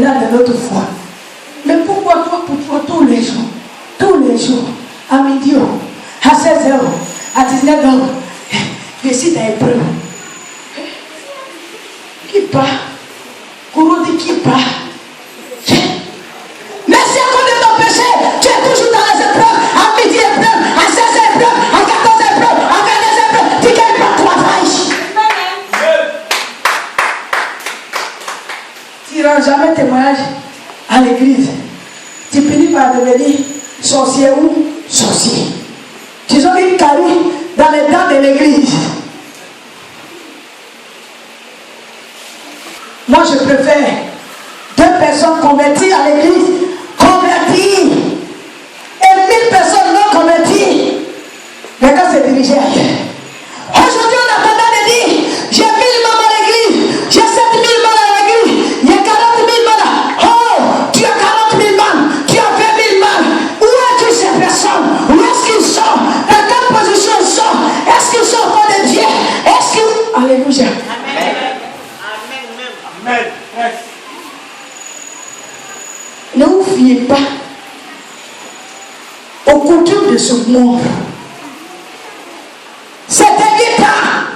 grandira de notre foi. Mais pourquoi toi, pour toi, tous les jours, à midi, à 16h, à 19h, je suis dans l'épreuve. Qui part? Kourou dit qui part? Mais c'est à cause de ton péché, tu es toujours dans les épreuves, à midi épreuve, à 16h épreuve, à 14h épreuve, à 22h épreuve, tu gagnes pas toi, tu ne rends jamais témoignage à l'église. Tu finis par devenir sorcier ou sorcier. Tu as une carie dans les dents de l'église. Moi, je préfère 2 personnes converties à l'église, converties, et 1000 personnes non converties. Mais quand c'est dirigé ailleurs. Aujourd'hui, on a tendance de dire, j'ai 1000 membres à l'église, j'ai 7000 membres à l'église, il y a 40 000 membres. Oh, tu as 40 000 membres, tu as 20 000 membres. Où est-ce ces personnes? Où est-ce qu'ils sont? Dans quelle position ils sont? Est-ce qu'ils sont au de Dieu? Est-ce qu'ils... Alléluia. Amen. Ne vous fiez pas aux coutumes de ce monde. C'est dernier temps.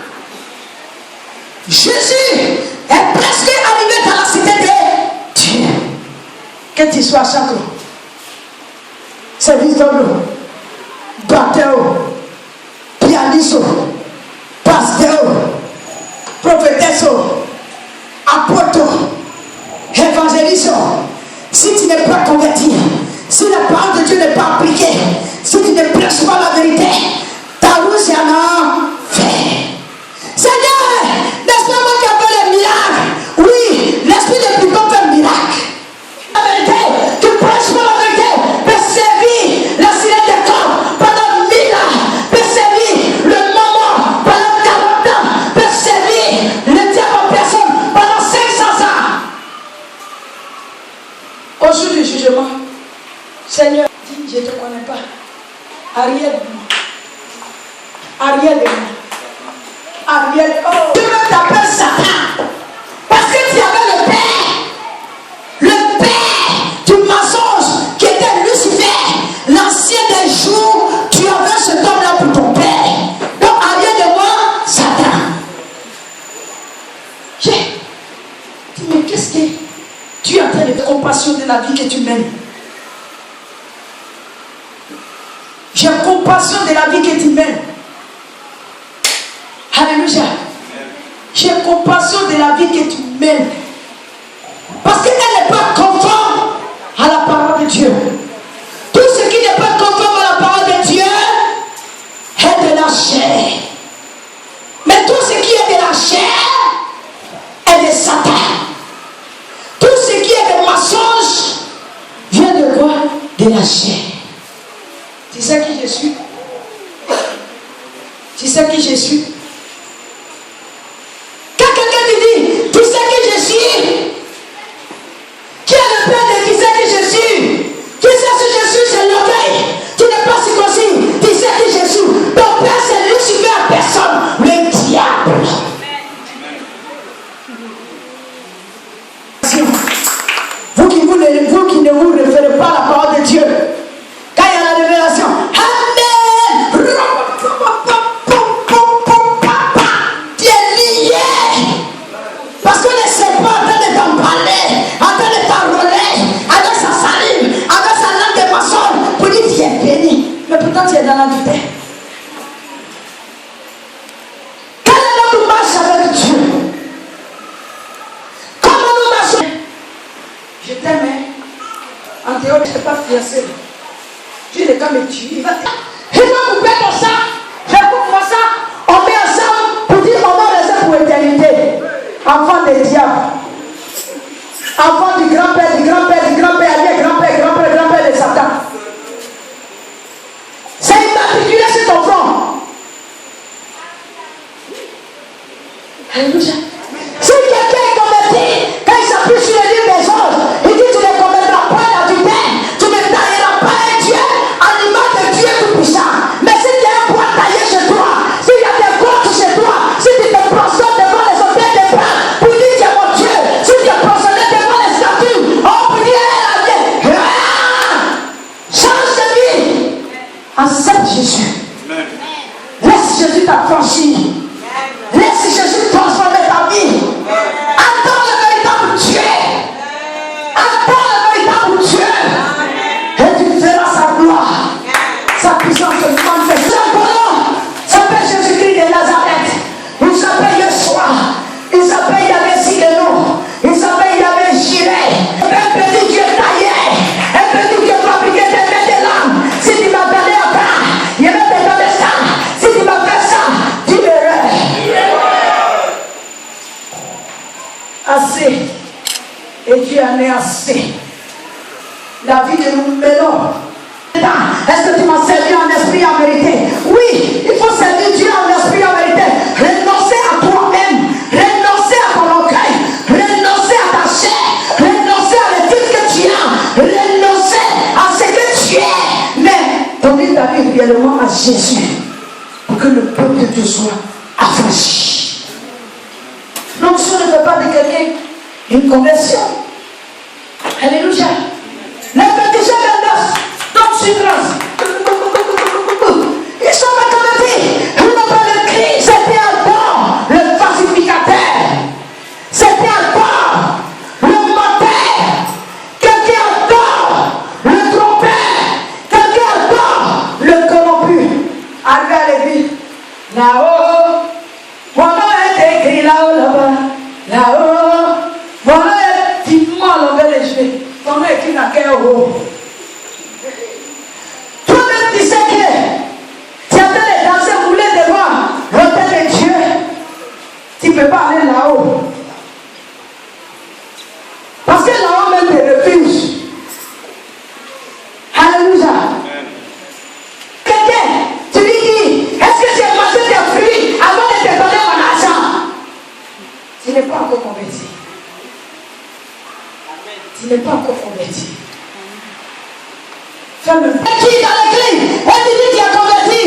Jésus est presque arrivé dans la cité de Dieu. Que tu sois sacré, service d'homme, batteur, pianiste, pasteur, prophétesse, apôtre, évangéliste. Si tu n'es pas converti, si la parole de Dieu n'est pas appliquée, si tu ne prêches pas la vérité, ta route c'est un enfer. Seigneur, n'est-ce pas moi qui appelle les miracles? Oui, l'esprit de Pluton fait un miracle. La vérité, tu prêches pas la vérité, peut servir la sirène des corps pendant 1000 ans, peut servir le moment pendant 40 ans, peut servir le diable en personne pendant 500 ans. Au jour du jugement, Seigneur, dis, je ne te connais pas. Arrière de moi. Arrière de moi. Arrière. Oh. Tu me t'appelles Satan. Parce que tu avais le père du mensonge qui était Lucifer. L'ancien des jours, tu avais ce homme-là pour ton père. Donc arrière de moi, Satan. Mais qu'est-ce que tu es en train de faire compassion de la vie que tu mènes? J'ai compassion de la vie que tu mènes. Alléluia. J'ai compassion de la vie que tu mènes. Parce qu'elle n'est pas conforme à la parole de Dieu. Tout ce qui n'est pas conforme à la parole de Dieu est de la chair. Mais tout ce qui est de la chair est de Satan. Tout ce qui est de mensonge vient de quoi? De la chair. Tu sais qui je suis? Tu sais qui je suis? Quand quelqu'un te dit, tu sais qui je suis? Qui est le père de qui sait qui je suis? Tu sais si je suis, c'est l'orgueil. Tu n'es pas circoncis. Tu sais qui je suis. Ton père, c'est Lucifer à personne. Le diable. Vous qui ne vous référez pas à la parole de Dieu, quand il y a la révélation, Amen, tu es lié. Parce que le serpent en train de t'emballer, en train de t'enrôler, avec sa salive, avec sa langue de maçon, pour dire tu es béni. Mais pourtant tu es dans l'adultère. Quel est notre marche avec Dieu? Comment nous marchons? Je t'aime. En théorie, je ne suis pas fiancé. Dieu n'est qu'à me tuer. Il va couper ton sang. Je coupe mon sang. On met ensemble pour dire on va rester pour l'éternité. Enfant des diables. Enfant du grand-père, du grand-père, du grand-père, allez, grand-père, grand-père, grand-père de Satan. C'est immatriculé sur ton front. Alléluia. Si quelqu'un est converti, quand il s'appuie sur le livre des anges, il dit tu ne commettras pas l'adultère, tu ne tailleras pas un Dieu à l'image de Dieu tout-puissant. Mais si tu as un poids taillé chez toi, s'il y a des côtes chez toi, si tu te prosternes devant les autels des pains pour dire tu es mon Dieu, si tu es prosterné devant les statues, Et Dieu en est assez. La vie de nous mêlons. Est-ce que tu m'as servi en esprit en vérité? Oui, il faut servir Dieu en esprit en vérité. Renoncer à toi-même, renoncer à ton orgueil, renoncer à ta chair, renoncer à l'éthique que tu as, renoncer à ce que tu es. Mais donner ta vie réellement à Jésus pour que le peuple de Dieu soit affranchi. L'onction ne fait pas de quelqu'un une conversion. Alléluia. Les péchés de neuf, donc sur grâce. Ils sont pas convertis. Ils n'ont pas le Christ. C'était Adam, le pacificateur. C'était Adam, le menteur. Quelqu'un Adam, le trompeur. Quelqu'un Adam, le corrompu. Arrivé à l'église. Là-haut, mon nom est écrit là-haut, là-bas. Là-haut, mon nom est vivement à l'envers des cheveux. Ton nom est écrit dans quel haut? Toi-même, tu sais que tu as les danser rouler devant l'autel de Dieu. Tu ne peux pas aller là-haut. Parce que là-haut même te refuse. Alléluia. Quelqu'un, tu lui dis, est-ce que j'ai mangé des fruits avant de te donner mon argent? Tu n'es pas encore converti. Tu n'es pas encore converti. Fais-le. Qui dans l'église? Elle dit qu'il a converti.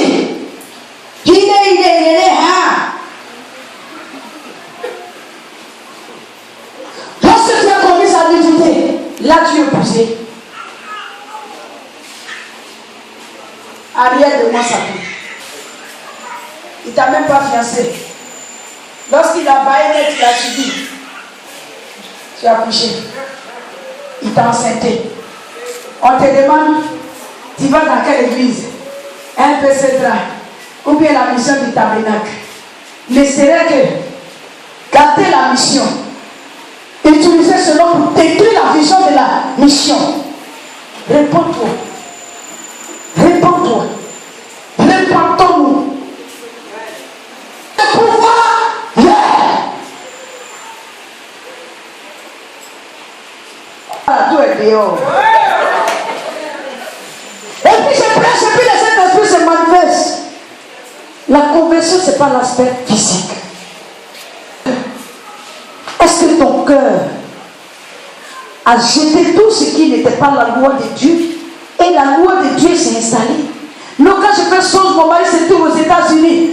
Il est, hein. Lorsque tu as commis sa nudité, là tu es poussé. Arrière de moi, ça peut. Il ne t'a même pas fiancé. Lorsqu'il a baillé, tu as subi. Tu as couché. Il t'a enceinté. On te demande, tu vas dans quelle église? Un peu central. Ou bien la mission du tabernacle. Mais c'est vrai que garder la mission, utiliser cela pour détruire la vision de la mission. Réponds-toi. Réponds-toi. Répondons-nous. Le pouvoir, yeah. Tout est dehors. Et puis je prêche, et puis le Saint-Esprit se manifeste. La conversion, ce n'est pas l'aspect physique. Est-ce que ton cœur a jeté tout ce qui n'était pas la loi de Dieu et la loi de Dieu s'est installée? Non, quand je fais chose, mon mari se trouve aux États-Unis.